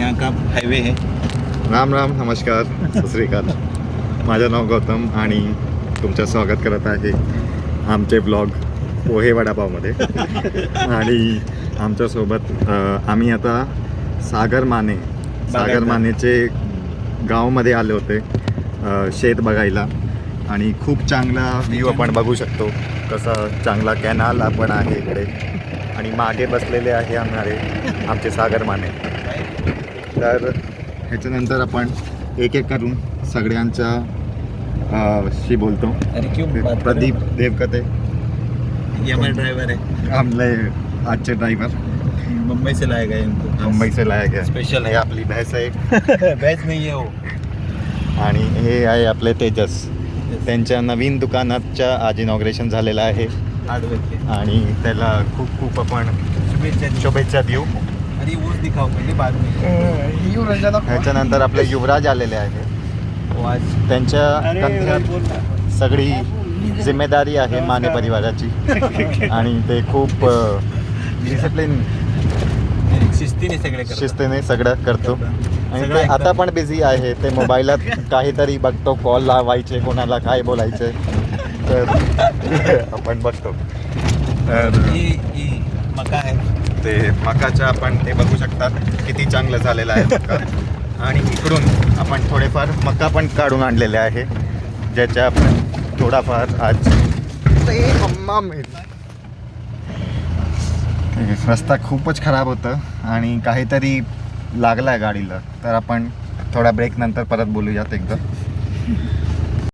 यहाँ का हाईवे है। राम राम, नमस्कार, सत श्री अकाल. माझं नाव गौतम आणि तुमचं स्वागत करत आहे आमचे ब्लॉग पोहे वडापावमध्ये. आणि आमच्यासोबत आम्ही आता सागर मानेचे गावामध्ये आले होते शेत बघायला. आणि खूप चांगला व्ह्यू आपण बघू शकतो. कसा चांगला कॅनाल आपण आहे इकडे. आणि मागे बसलेले आहे आमचे सागर माने. तर ह्याच्यानंतर आपण एक एक करून सगळ्यांच्या शी बोलतो. प्रदीप देवकते ये हमारा ड्राइवर है, हमने आजचे ड्रायव्हर मुंबई से लाया गया इनको. मुंबई से लाया गया. स्पेशल हे आपली भैंस आहे. भैंस नहीं है वो. आणि हे आहे आपले तेजस. त्यांच्या नवीन दुकानाच्या आज इनॉग्रेशन झालेलं आहे हार्डवेयर के. आणि त्याला खूप खूप आपण शुभेच्छा देऊ. अरे वो दिखाओ पहले, बाद में. ह्याच्यानंतर आपले युवराज आलेले आहे. वो आज त्यांच्या कंत्रात सगळी जिम्मेदारी आहे माने परिवाराची. आणि ते खूप डिसिप्लिन शिस्तीने सगळं करतो. आणि ते आता पण बिझी आहे. ते मोबाईलात काहीतरी बघतो, कॉल लावायचे, कोणाला काय बोलायचे, तर आपण बघतो. तर ये मका है. ते मकाच्या आपण ते बघू शकतात किती चांगलं झालेलं आहे मका. आणि इकडून आपण थोडेफार मका पण काढून आणलेले आहे, ज्याच्या आपण थोडाफार आज रस्ता खूपच खराब होतं आणि काहीतरी लागलं आहे गाडीला. तर आपण थोडा ब्रेक नंतर परत बोलूयात एकदा.